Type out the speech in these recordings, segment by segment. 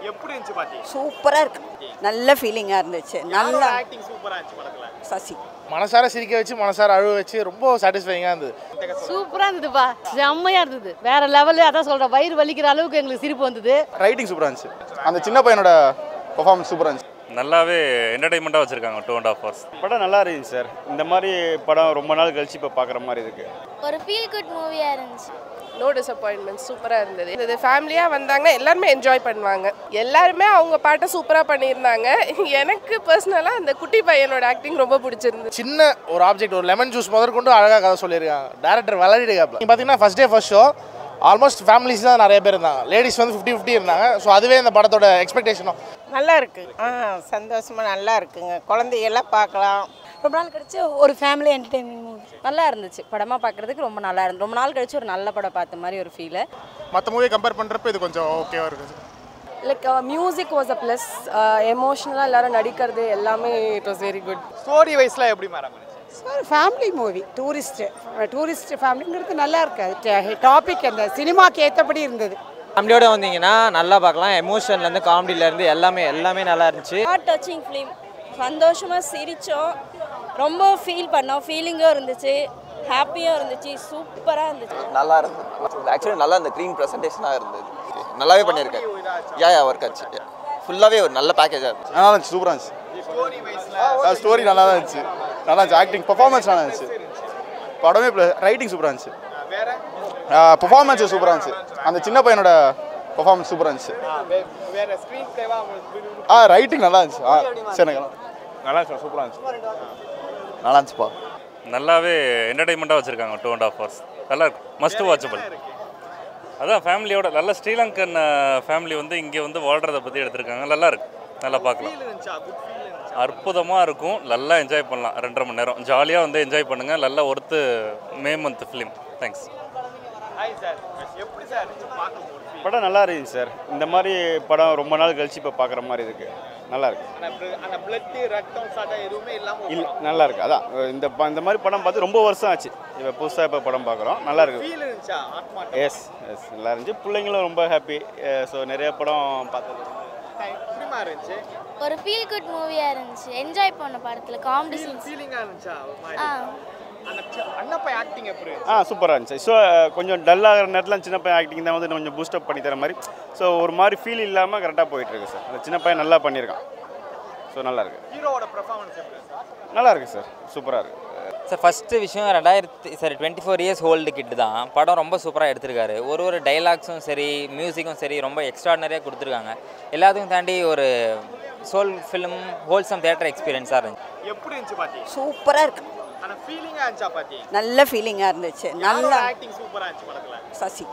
எப்படி இருந்துச்சு பாட்டி? சூப்பரா இருக்கு. நல்ல ஃபீலிங்கா இருந்துச்சு. நல்ல ஆக்டிங் சூப்பரா இருந்துச்சு படத்துல. சசி மனசார சிரிக்க வச்சு மனசார அழுவ வச்சு ரொம்ப சாட்டிஸ்ஃபைங்காக இருந்தது. சூப்பராக இருந்ததுப்பா, செம்மையாக இருந்தது, வேற லெவலு. அதான் சொல்கிறேன், வயிறு வலிக்கிற அளவுக்கு எங்களுக்கு சிரிப்பு வந்தது. ரைட்டிங் சூப்பராக இருந்துச்சு. அந்த சின்ன பையனோட பெர்ஃபார்மன்ஸ் சூப்பராக இருந்துச்சு. நல்லாவே என்டர்டைன்மெண்ட்டாக வச்சுருக்காங்க 2.5 hours. படம் நல்லா இருந்துச்சு சார். இந்த மாதிரி படம் ரொம்ப நாள் கழிச்சு இப்போ பார்க்குற மாதிரி இருக்குது. ஒரு ஃபீல் குட் மூவியாக இருந்துச்சு. நோ டிசப்பாயின்மெண்ட், சூப்பராக இருந்தது. இது ஃபேமிலியாக வந்தாங்க, எல்லாருமே என்ஜாய் பண்ணுவாங்க. எல்லாருமே அவங்க பாட்டை சூப்பராக பண்ணியிருந்தாங்க. எனக்கு பர்சனலாக அந்த குட்டி பையனோட ஆக்டிங் ரொம்ப பிடிச்சிருந்துச்சு. சின்ன ஒரு ஆப்ஜெக்ட், ஒரு லெமன் ஜூஸ் முதற்கொண்டு அழகாக கதை சொல்லியிருக்காங்க. டேரக்டர் வளரிடுகாப்ல. நீங்கள் பார்த்தீங்கன்னா first day first show almost families தான் நிறைய பேர் இருந்தாங்க. லேடிஸ் வந்து 50-50 இருந்தாங்க. ஸோ அதுவே இந்த படத்தோட எக்ஸ்பெக்டேஷனும் நல்லா இருக்கு. சந்தோஷமாக நல்லா இருக்குங்க. குழந்தையெல்லாம் பார்க்கலாம். ரொம்ப நாள் கழிச்சு ஒரு ஃபேமிலி என்டர்டெயின்மெண்ட் மூவி நல்லா இருந்துச்சு. படமாக பார்க்குறதுக்கு ரொம்ப நல்லா இருந்துச்சு. ரொம்ப நாள் கழிச்சு ஒரு நல்ல படம் பார்த்த மாதிரி ஒரு ஃபீல். மற்ற மூவியை கம்பேர் பண்ணுறப்ப இது கொஞ்சம் ஓகேவாக இருக்குது. Like music was a plus. எமோஷ்னலாக எல்லாரும் நடிக்கிறது எல்லாமே it was very good. Story வைஸ்லாம் எப்படி மேடம் இருந்துச்சு? ஃபேமிலி மூவி, டூரிஸ்ட் ஃபேமிலிங்கிறது நல்லா இருக்கு. டாபிக் அந்த சினிமாக்கு ஏற்றபடி இருந்தது. ஃபேமிலியோட வந்தீங்கன்னா நல்லா பார்க்கலாம். எமோஷன்லேருந்து காமெடியிலேருந்து எல்லாமே நல்லா இருந்துச்சு. Heart touching film. சந்தோஷமாக சிரித்தோம், ரொம்ப ஃபீல் பண்ணோம். ஃபீலிங்கும் இருந்துச்சு, ஹாப்பியாக இருந்துச்சு, சூப்பராக இருந்துச்சு. நல்லா இருந்தது. ஆக்சுவலி நல்லா இந்த க்ரீன் ப்ரெசன்டேஷனாக இருந்தது. நல்லாவே பண்ணியிருக்கேன். ஒர்க் ஆச்சு. ஃபுல்லாகவே ஒரு நல்ல பேக்கேஜாக இருந்துச்சு. நல்லா இருந்துச்சு. சூப்பராக இருந்துச்சு. ஸ்டோரி நல்லா தான் இருந்துச்சு. நல்லா இருந்துச்சு. ஆக்டிங் பெர்ஃபார்மன்ஸ் நல்லா இருந்துச்சு. படமே ரைட்டிங் சூப்பராக இருந்துச்சு. பெர்ஃபார்மன்ஸ் சூப்பராக இருந்துச்சு. அந்த சின்ன பையனோட பெர்ஃபார்மன்ஸ் சூப்பராக இருந்துச்சு. ரைட்டிங் நல்லா இருந்துச்சு. சரி, நல்லா இருந்துச்சு. சூப்பராக இருந்துச்சு. நல்லா இருந்துச்சுப்பா. நல்லாவே என்டர்டைன்மெண்ட்டாக வச்சுருக்காங்க 2.5 hours. நல்லா இருக்கு, மஸ்ட் வாட்சபிள். அதான் ஃபேமிலியோட நல்ல ஸ்ரீலங்கன் ஃபேமிலி வந்து இங்கே வந்து வாழ்கிறத பற்றி எடுத்திருக்காங்க. நல்லா இருக்கு, நல்லா பார்க்கலாம். அற்புதமாக இருக்கும். நல்லா என்ஜாய் பண்ணலாம். 2.5 மணி நேரம் ஜாலியாக வந்து என்ஜாய் பண்ணுங்கள். நல்லா worth May month film. Thanks. படம் நல்லா இருந்துச்சு சார். இந்த மாதிரி படம் ரொம்ப நாள் கழிச்சு இப்போ பார்க்குற மாதிரி இருக்குது. நல்லா இருக்கு. இல்லை, நல்லா இருக்கு. அதான் இந்த மாதிரி படம் பார்த்து ரொம்ப வருஷம் ஆச்சு. இப்போ புதுசாக இப்போ படம் பார்க்குறோம். நல்லா இருக்கு. எஸ் நல்லா இருந்துச்சு. பிள்ளைங்களும் ரொம்ப ஹாப்பி. ஸோ நிறைய படம் பார்த்தது. ஒரு ஃபீல் குட் மூவியாக இருந்துச்சு. என்ஜாய் பண்ண படத்தில் காமெடி சீன்ஸ். சூப்பராக இருந்துச்சு. ஸோ கொஞ்சம் டல்லாகிற நேரத்தில் சின்ன பையன் ஆக்டிங் தான் வந்து கொஞ்சம் பூஸ்டப் பண்ணி தர மாதிரி. ஸோ ஒரு மாதிரி ஃபீல் இல்லாமல் கரெக்டாக போயிட்டுருக்கு சார். அந்த சின்ன பையன் நல்லா பண்ணியிருக்கான். ஸோ நல்லா இருக்கு. நல்லா இருக்கு சார். சூப்பராக இருக்குது சார். ஃபஸ்ட்டு விஷயம் 24 இயர்ஸ் ஓல்டு கிட்டு தான். படம் ரொம்ப சூப்பராக எடுத்திருக்காரு. ஒரு டைலாக்ஸும் சரி, மியூசிக்கும் சரி, ரொம்ப எக்ஸ்ட்ராடனரியாக கொடுத்துருக்காங்க. எல்லாத்துக்கும் தாண்டி ஒரு சோல் ஃபிலிம், ஹோல்சம் தியேட்டர் எக்ஸ்பீரியன்ஸாக இருந்துச்சு. எப்படி இருந்துச்சு பாட்டி? சூப்பராக இருக்கு. ஆனா ஃபீலிங்கா இருந்துச்சா பாட்டி? நல்ல ஃபீலிங்காக இருந்துச்சு. நல்ல ஆக்டிங் சூப்பரா இருந்துச்சு படத்துல. சசி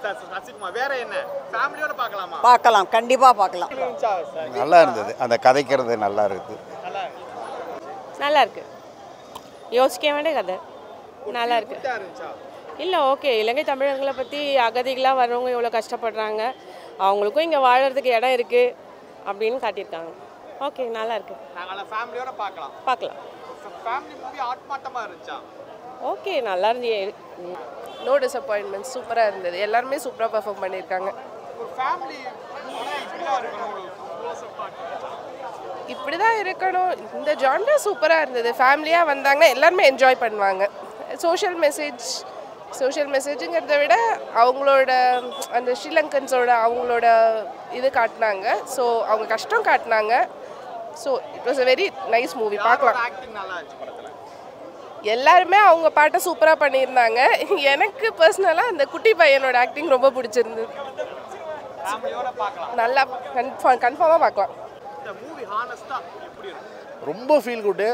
சசிகுமார். வேற என்ன? ஃபேமிலியோட பார்க்கலாமா? பார்க்கலாம், கண்டிப்பாக பார்க்கலாம். நல்லா இருந்தது. அந்த கதைக்கிறது நல்லா இருக்குது. நல்லா இருக்கு. யோசிக்க வேண்டிய கதை. நல்லா இருக்கு. இல்லை, ஓகே. இலங்கை தமிழர்களை பற்றி அகதிகளாக வர்றவங்க எவ்வளோ கஷ்டப்படுறாங்க, அவங்களுக்கும் இங்கே வாழறதுக்கு இடம் இருக்குது அப்படின்னு காட்டியிருக்காங்க. ஓகே, நல்லா இருக்கு. நாங்கள ஃபேமிலியோட பார்க்கலாம். பார்க்கலாம். ஃபேமிலி மூவி ஆட்மாட்டமா இருந்துச்சா? ஓகே, நல்லா இருந்துச்சு. நோ டிசப்பாயின்மெண்ட், சூப்பராக இருந்தது. எல்லாருமே சூப்பராக பெர்ஃபார்ம் பண்ணியிருக்காங்க. ஒரு ஃபேமிலி இப்படி தான் இருக்கணும். இந்த ஜான்ரா சூப்பராக இருந்தது. ஃபேமிலியாக வந்தாங்க, எல்லாருமே என்ஜாய் பண்ணுவாங்க. சோஷியல் மெசேஜுங்கிறத விட அவங்களோட அந்த ஸ்ரீலங்கன்ஸோட அவங்களோட இது காட்டினாங்க. ஸோ அவங்க கஷ்டம் காட்டினாங்க. So it was a very nice movie. பார்க்கலாம். எல்லாருமே அவங்க பாட்டை சூப்பராக பண்ணியிருந்தாங்க. எனக்கு பர்சனலாக அந்த குட்டி பையனோட ஆக்டிங் ரொம்ப பிடிச்சிருந்தது. நல்லா கன்ஃபார்மாக பார்க்கலாம். ரொம்ப ஃபீல் குட்டு.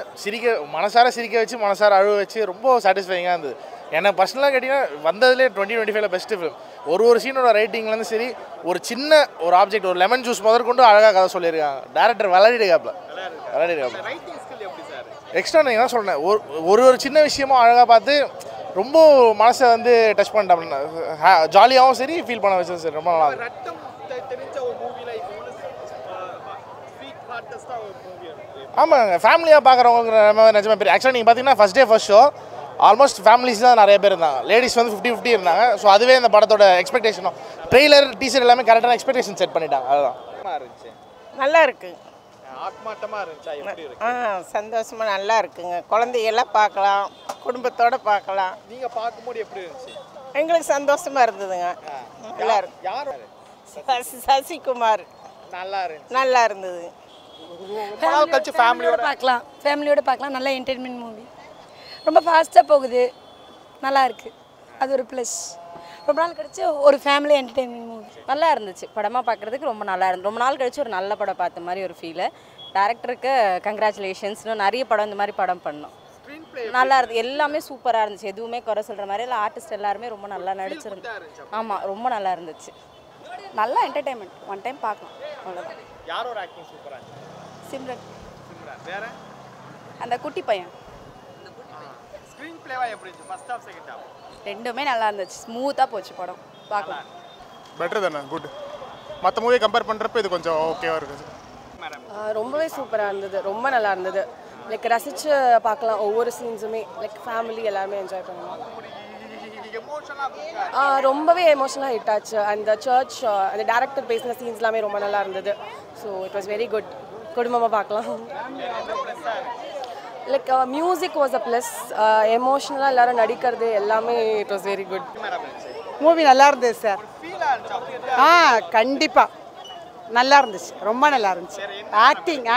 மனசார சிரிக்க வச்சு மனசார அழுவ வச்சு ரொம்ப சாட்டிஸ்ஃபைங்காக இருந்தது. எனக்கு பர்சனலாக கேட்டிங்கன்னா வந்ததுலேயே 2025 பெஸ்ட்டு ஃபிலிம். ஒரு சீனோட ரைட்டிங்லேருந்து சரி, ஒரு சின்ன ஒரு ஆப்ஜெக்ட், ஒரு லெமன் ஜூஸ் முதற்கொண்டு அழகாக கதை சொல்லியிருக்காங்க. டேரக்டர் வளரிடுகாப்ல. எக்ஸ்ட்ரா நான் என்ன சொல்கிறேன், ஒரு சின்ன விஷயமும் அழகாக பார்த்து ரொம்ப மனசை வந்து டச் பண்ணிட்டேன். ஜாலியாகவும் சரி, ஃபீல் பண்ண வச்சது சரி, ரொம்ப நல்லா இருக்கும். ஆமாங்க, ஃபேமிலியாக பார்க்குறவங்க நிஜமாக பேர். ஆக்சுவலாக நீங்கள் பார்த்தீங்கன்னா first day first show almost families தான் நிறைய பேர் இருந்தாங்க. லேடிஸ் வந்து 50-50 இருந்தாங்க. ஸோ அதுவே இந்த படத்தோட எக்ஸ்பெக்டேஷனும் ட்ரெய்லர் டீசர் எல்லாமே கரெக்டான எக்ஸ்பெக்டேஷன் செட் பண்ணிட்டாங்க. அதுதான். இருந்துச்சு நல்லா இருக்கு. ஆத்மாட்டமா இருந்துச்சா எப்படி இருக்கு? சந்தோஷமா நல்லா இருக்குங்க. குழந்தையெல்லாம் பார்க்கலாம், குடும்பத்தோட பார்க்கலாம். நீங்க பார்க்கும்போது எப்படி இருந்துச்சு? எங்களுக்கு சந்தோஷமா இருந்ததுங்க. எல்லாரும் யார் சசிகுமார் நல்லா இருந்தது. கழிச்சு ஃபேமிலியோட பார்க்கலாம். நல்ல என்டர்டைன்மெண்ட் மூவி. ரொம்ப ஃபாஸ்ட்டாக போகுது, நல்லா இருக்குது. அது ஒரு ப்ளஸ். ரொம்ப நாள் கழிச்சு ஒரு ஃபேமிலி என்டர்டைன்மெண்ட் மூவி நல்லா இருந்துச்சு. படமாக பார்க்குறதுக்கு ரொம்ப நல்லா இருந்துச்சு. ரொம்ப நாள் கழிச்சு ஒரு நல்ல படம் பார்த்த மாதிரி ஒரு ஃபீலு. டேரக்டருக்கு கங்க்ராச்சுலேஷன்ஸ். இன்னும் நிறைய படம் இந்த மாதிரி படம் பண்ணோம். நல்லா இருந்துச்சு. எல்லாமே சூப்பராக இருந்துச்சு. எதுவுமே குறை சொல்கிற மாதிரி இல்லை. ஆர்டிஸ்ட் எல்லாருமே ரொம்ப நல்லா நடிச்சிருந்துச்சு. ஆமாம், ரொம்ப நல்லா இருந்துச்சு. நல்லா என்டர்டைன்மெண்ட். ஒன் டைம் பார்க்கலாம், அவ்வளோதான். யாரோட ஆக்டிங் சூப்பராக இருந்துச்சு? சிம்ரன். வேற அந்த குட்டி பையன். ஸ்க்ரீன் பிளேவா எப்படி இருந்துச்சு? ஃபர்ஸ்ட் ஹாஃப் செகண்ட் ஹாஃப் ரெண்டுமே நல்லா இருந்துச்சு. ஸ்மூத்தாக போச்சு படம். பார்க்கலாம். பெட்டர் தானே, குட். மற்ற மூவியை கம்பேர் பண்ணுறப்ப இது கொஞ்சம் ஓகேவாக இருக்குது. ரொம்பவே சூப்பராக இருந்தது. ரொம்ப நல்லா இருந்தது. லைக் ரசித்து பார்க்கலாம் ஒவ்வொரு சீன்ஸுமே. லைக் ஃபேமிலி எல்லாருமே என்ஜாய் பண்ணலாம். ரொம்பவே எமோஷனலாக ஹிட் ஆச்சு. அந்த சர்ச் அந்த டேரக்டர் பேசின சீன்ஸ் எல்லாமே ரொம்ப நல்லா இருந்தது. So it was very good. குடும்பமாக பார்க்கலாம். Like music was a plus. எமோஷ்னலாக எல்லாரும் நடிக்கிறது எல்லாமே it was very good. Movie நல்லா இருந்தது சார். கண்டிப்பாக நல்லா இருந்துச்சு. ரொம்ப நல்லா இருந்துச்சு.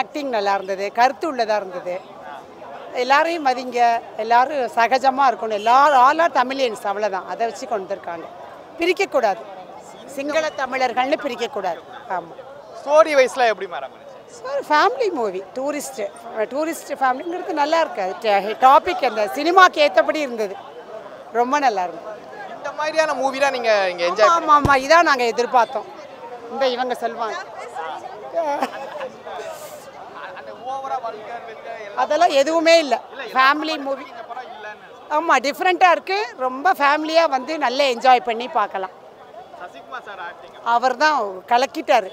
ஆக்டிங் நல்லா இருந்தது. கருத்து உள்ளதாக இருந்தது. எல்லாரையும் மதிங்க, எல்லாரும் சகஜமாக இருக்கணும். ஆல் தமிழியன்ஸ், அவ்வளோதான். அதை வச்சு கொண்டு வந்திருக்காங்க. பிரிக்கக்கூடாது, சிங்கள தமிழர்கள்னு பிரிக்கக்கூடாது. ஆமாம். ஸ்டோரி வைஸ்லாம் எப்படி madam? Sir family movie. Tourist ஃபேமிலிங்கிறது நல்லா இருக்கு. டாபிக் அந்த சினிமாக்கு ஏற்றபடி இருந்தது. ரொம்ப நல்லா இருந்தது. இந்த மாதிரியான மூவிலாம் நீங்கள் இங்கே என்ஜாய் ஆமாம், இதான் நாங்கள் எதிர்பார்த்தோம். இவங்க சொல்லுவாங்க அதெல்லாம் எதுவுமே இல்லை. Family movie. ஆமாம், டிஃப்ரெண்ட்டாக இருக்குது. ரொம்ப ஃபேமிலியாக வந்து நல்லா என்ஜாய் பண்ணி பார்க்கலாம். அவர் தான் கலக்கிட்டார்.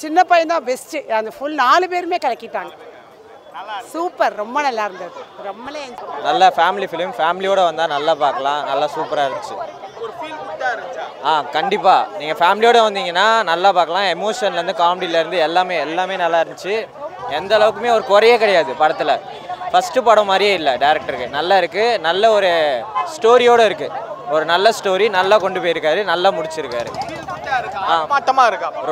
சின்ன பையன் தான் பெஸ்ட்டு. அந்த ஃபுல் 4 பேருமே கலக்கிட்டாங்க. சூப்பர். ரொம்ப நல்லா இருந்தது. ரொம்பவே நல்ல ஃபேமிலி ஃபிலிம். ஃபேமிலியோடு வந்தால் நல்லா பார்க்கலாம். நல்லா சூப்பராக இருந்துச்சு. கண்டிப்பாக நீங்கள் ஃபேமிலியோடு வந்தீங்கன்னா நல்லா பார்க்கலாம். எமோஷன்லேருந்து காமெடியிலேருந்து எல்லாமே நல்லா இருந்துச்சு. எந்த அளவுக்குமே ஒரு குறையே கிடையாது படத்தில். ஃபஸ்ட்டு படம் மாதிரியே இல்லை. டேரக்டருக்கு நல்லா இருக்குது. நல்ல ஒரு ஸ்டோரியோடு இருக்குது. ஒரு நல்ல ஸ்டோரி நல்லா கொண்டு போயிருக்காரு. நல்லா முடிச்சிருக்காரு.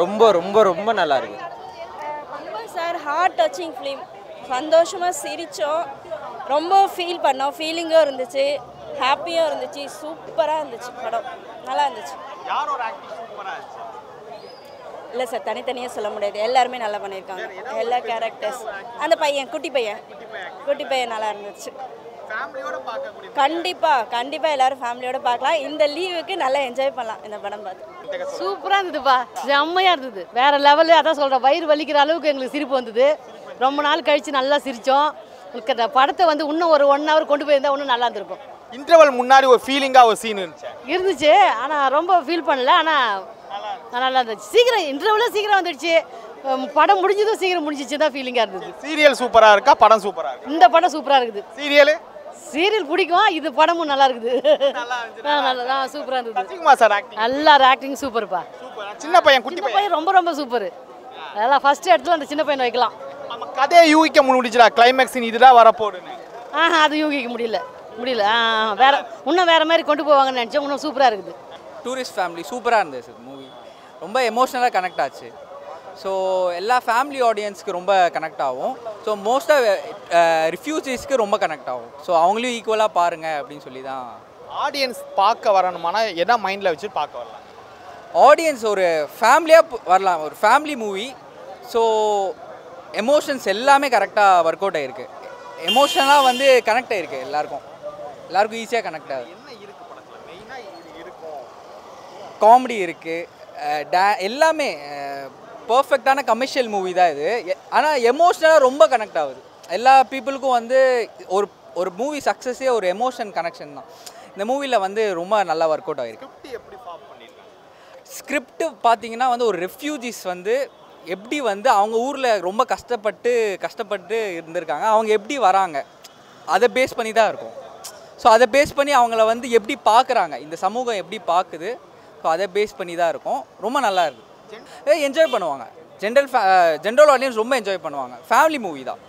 ரொம்ப ரொம்ப ரொம்ப நல்லா இருக்கு சார். Heart touching film. சந்தோஷமாக சிரித்தோம். ரொம்ப ஃபீல் பண்ணோம். ஃபீலிங்காக இருந்துச்சு. ஹாப்பியாக இருந்துச்சு. சூப்பராக இருந்துச்சு படம். நல்லா இருந்துச்சு. இல்லை சார், தனித்தனியாக சொல்ல முடியாது. எல்லாருமே நல்லா பண்ணியிருக்காங்க. எல்லா கேரக்டர்ஸ். அந்த பையன் குட்டி பையன் நல்லா இருந்துச்சு. கண்டிப்பாக எல்லாரும் ஃபேமிலியோட பார்க்கலாம். இந்த லீவுக்கு நல்லா என்ஜாய் பண்ணலாம் இந்த படம் பார்த்து. சூப்பராக இருந்ததுப்பா. செம்மையாக இருந்தது. வேறு லெவலு. அதான் சொல்கிறேன், வயிறு வலிக்கிற அளவுக்கு எங்களுக்கு சிரிப்பு வந்தது. ரொம்ப நாள் கழித்து நல்லா சிரித்தோம். உங்களுக்கு அந்த படத்தை வந்து இன்னும் ஒரு 1 hour கொண்டு போயிருந்தால் இன்னும் நல்லா இருந்திருக்கும். இன்டர்வல் முன்னாடி ஒரு ஃபீலிங்காக ஒரு சீன் இருந்துச்சு. ஆனால் ரொம்ப ஃபீல் பண்ணல. ஆனால் நல்லா இருந்துச்சு. சீக்கிரம் வந்துடுச்சு. படம் முடிஞ்சதும் சீக்கிரம் முடிஞ்சிச்சு தான் ஃபீலிங்காக இருந்தது. சீரியல் சூப்பராக இருக்கா? படம் சூப்பராக இருக்கா? இந்த படம் சூப்பராக இருக்குது. சீரியல் பிடிக்கும். இது படமும் நல்லா இருக்குது. சூப்பராக இருந்தது. எல்லாரும் ஆக்டிங் சூப்பர்ப்பா. சின்ன பையன் குட்டி பையன் ரொம்ப ரொம்ப சூப்பர். அதெல்லாம் ஃபர்ஸ்ட் இடத்துல அந்த சின்ன பையனை வைக்கலாம். கதையை யூகிக்க முடிஞ்சுடா. கிளைமேக்ஸ் இதுதான் வரப்போகுதுன்னு. அது யூகிக்க முடியல. இன்னும் வேற மாதிரி கொண்டு போவாங்கன்னு நினச்சேன். இன்னும் சூப்பராக இருக்குது. டூரிஸ்ட் ஃபேமிலி சூப்பராக இருந்தது சார். மூவி ரொம்ப எமோஷ்னலாக கனெக்ட் ஆச்சு. ஸோ எல்லா ஃபேமிலி ஆடியன்ஸ்க்கு ரொம்ப கனெக்ட் ஆகும். ஸோ மோஸ்ட்டாக ரிஃப்யூஜிஸ்க்கு ரொம்ப கனெக்ட் ஆகும். ஸோ அவங்களையும் ஈக்குவலாக பாருங்கள் அப்படின்னு சொல்லி தான் ஆடியன்ஸ் பார்க்க வரணுமானா என்ன மைண்டில் வச்சு பார்க்க வரலாம்? ஆடியன்ஸ் ஒரு ஃபேமிலியாக வரலாம். ஒரு ஃபேமிலி மூவி. ஸோ எமோஷன்ஸ் எல்லாமே கரெக்டாக ஒர்க் அவுட் ஆகிருக்கு. எமோஷனலாக வந்து கனெக்ட் ஆகிருக்கு. எல்லாருக்கும் ஈஸியாக கனெக்ட் ஆகுது. காமெடி இருக்குது. எல்லாமே பர்ஃபெக்டான கமர்ஷியல் மூவி தான் இது. ஆனால் எமோஷ்னலாக ரொம்ப கனெக்ட் ஆகுது. எல்லா பீப்புளுக்கும் வந்து ஒரு மூவி சக்ஸஸே ஒரு எமோஷன் கனெக்ஷன் தான். இந்த மூவியில் வந்து ரொம்ப நல்லா ஒர்க் அவுட் ஆகிருக்கு. ஸ்கிரிப்ட் பார்த்தீங்கன்னா வந்து ஒரு ரெஃப்யூஜிஸ் வந்து எப்படி வந்து அவங்க ஊரில் ரொம்ப கஷ்டப்பட்டு இருந்திருக்காங்க. அவங்க எப்படி வராங்க அதை பேஸ் பண்ணி தான் இருக்கும். ஸோ அதை பேஸ் பண்ணி அவங்கள வந்து எப்படி பார்க்குறாங்க, இந்த சமூகம் எப்படி பார்க்குது, ஸோ அதை பேஸ் பண்ணி தான் இருக்கும். ரொம்ப நல்லா இருக்குது. என்ஜாய் பண்ணுவாங்க. ஜென்ரல் ஆடியன்ஸ் ரொம்ப என்ஜாய் பண்ணுவாங்க. ஃபேமிலி மூவி தான்.